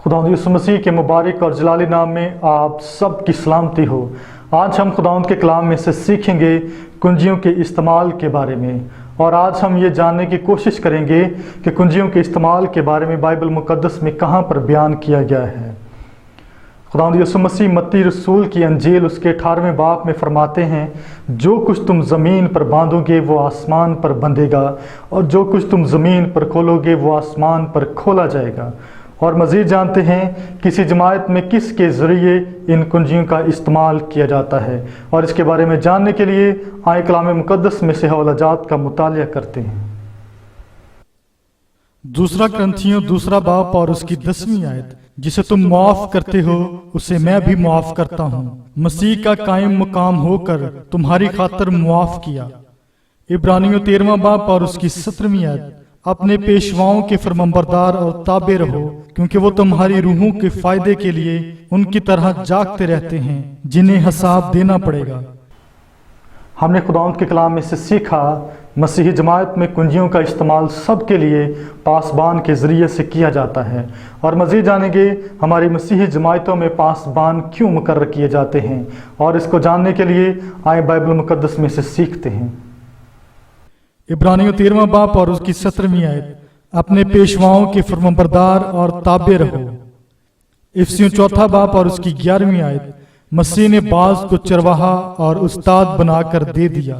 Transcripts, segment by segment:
खुदावंद यीशु मसीह के मुबारक और जलाली नाम में आप सब की सलामती हो। आज हम खुदावंद के कलाम में से सीखेंगे कुंजियों के इस्तेमाल के बारे में, और आज हम ये जानने की कोशिश करेंगे कि कुंजियों के इस्तेमाल के बारे में बाइबल मुकद्दस में कहाँ पर बयान किया गया है। खुदावंद यीशु मसीह मत्ती रसूल की अंजील उसके 18वें बाब में फरमाते हैं, जो कुछ तुम ज़मीन पर बांधोगे वो आसमान पर बंधेगा, और जो कुछ तुम ज़मीन पर खोलोगे वो आसमान पर खोला जाएगा। और मज़ीद जानते हैं किसी जमात में किसके ज़रिए इन कुंजियों का इस्तेमाल किया जाता है, और इसके बारे में जानने के लिए आए कलाम मुकद्दस में से हवालाजात का मुतालिया करते हैं। दूसरा ग्रंथियों 2 बाब और उसकी 10वीं आयत, जिसे तुम मुआफ करते हो उसे मैं भी मुआफ करता हूँ। मसीह का कायम मुकाम होकर तुम्हारी खातिर मुआफ किया। इब्रानियों 13वां बाब और उसकी 17वीं आयत, अपने पेशवाओं के फरमाबरदार और ताबे रहो, क्योंकि वो तुम्हारी रूहों के फायदे के लिए उनकी तरह जागते रहते हैं जिन्हें हिसाब देना पड़ेगा। हमने खुदावंद के कलाम में से सीखा मसीही जमात में कुंजियों का इस्तेमाल सबके लिए पासबान के ज़रिए से किया जाता है, और मज़ीद जानेंगे हमारी मसीही जमातों में पासबान क्यों मुकर्रर किए जाते हैं, और इसको जानने के लिए आए बाइबल मुकद्दस में से सीखते हैं। इब्रानियों 13वां बाब और उसकी 17वीं आयत, अपने पेशवाओं के फरमाबरदार और ताबे रहो। इफसियों 4 बाब और उसकी 11वीं आयत, मसीह ने बाज को चरवाहा और उस्ताद बनाकर दे दिया।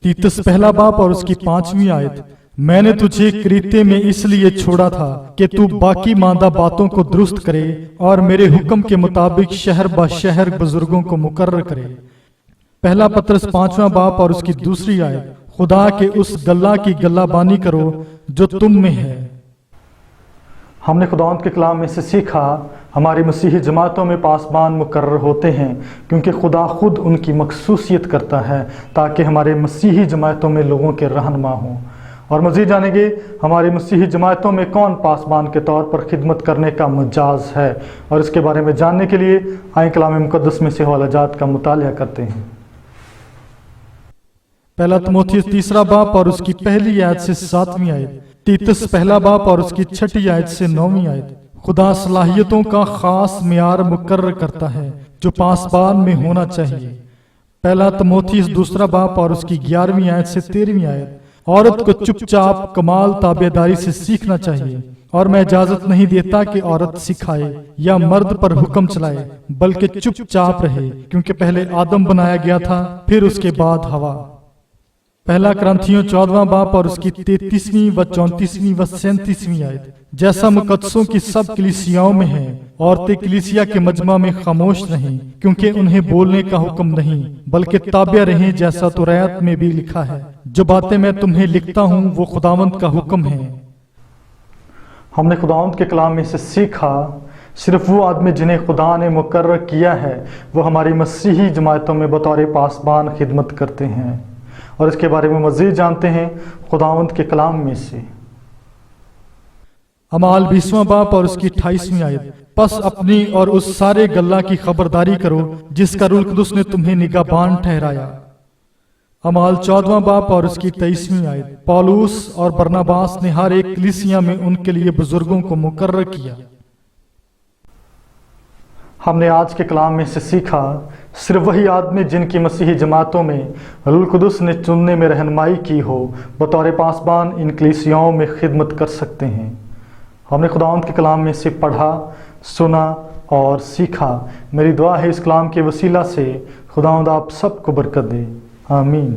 तीतुस 1 बाब और उसकी 5वीं आयत, मैंने तुझे क्रीते में इसलिए छोड़ा था कि तू बाकी मांदा बातों को दुरुस्त करे और मेरे हुक्म के मुताबिक शहर ब शहर बुजुर्गों को मुकर्रर करे। 1 पतरस 5वां बाब और उसकी 2री आयत, खुदा के उस गल्ला की गल्लाबानी करो जो तुम में है। हमने खुदावंद के कलाम में से सीखा हमारी मसीही जमातों में पासबान मुकर्रर होते हैं क्योंकि खुदा खुद उनकी मखसूसियत करता है ताकि हमारे मसीही जमातों में लोगों के रहनुमा हों। और मज़ीद जानेंगे हमारी मसीही जमातों में कौन पासबान के तौर पर खिदमत करने का मजाज है, और इसके बारे में जानने के लिए आए कलाम मुकद्दस में से हवालाजात का मुतालिया करते हैं। 1 तिमोथियुस 3 बाब और उसकी 1 आयत से 7वीं आयत, तीतुस 1 बाब और उसकी 6 आयत से 9वीं आयत, खुदा सलाहियतों का खास मियार मुकर्रर करता है जो पासबान में होना चाहिए। 1 तिमोथियुस 2 बाब और उसकी 11वीं आयत से 13वीं आयत, औरत को चुपचाप कमाल ताबेदारी से सीखना चाहिए, और मैं इजाजत नहीं देता कि औरत सिखाए या मर्द पर हुक्म चलाए, बल्कि चुपचाप रहे, क्योंकि पहले आदम बनाया गया था, फिर उसके बाद हवा। 1 ग्रंथियों 14वां बाब और उसकी 33वीं व 34वीं व 37वीं आयत, जैसा मुकद्दसों की सब कलीसियाओं में है, औरतें कलीसिया के मजमा में खामोश रहें, क्योंकि उन्हें बोलने का हुक्म नहीं बल्कि ताबिया रहें, जैसा तौरात में भी लिखा है, जो बातें मैं तुम्हें लिखता हूँ वो खुदावंद का हुक्म है। हमने खुदावंद के कलाम में से सीखा सिर्फ वो आदमी जिन्हें खुदा ने मुकर्रर किया है वो हमारी मसीही जमातों में बतौर पासबान खिदमत करते हैं, और इसके बारे में मज़ीद जानते हैं खुदावंद के कलाम में से। अमाल 20वां बाब और उसकी 28वीं आयत, बस अपनी और उस सारे गल्ला की खबरदारी करो जिसका रूह कुदुस ने तुम्हें निगाहबान ठहराया। अमाल 14वां बाब और उसकी 23वीं आयत, पौलुस और बरनबास ने हर एक कलीसिया में उनके लिए बुजुर्गों को मुकर्रर किया। हमने आज के कलाम में से सीखा सिर्फ वही आदमी जिनकी मसीही जमातों में रूह कुदुस ने चुनने में रहनुमाई की हो बतौर पासबान इन कलीसियाओं में खिदमत कर सकते हैं। हमने खुदावंद के कलाम में से पढ़ा, सुना और सीखा। मेरी दुआ है इस कलाम के वसीला से खुदावंद आप सबको बरकत दे। आमीन।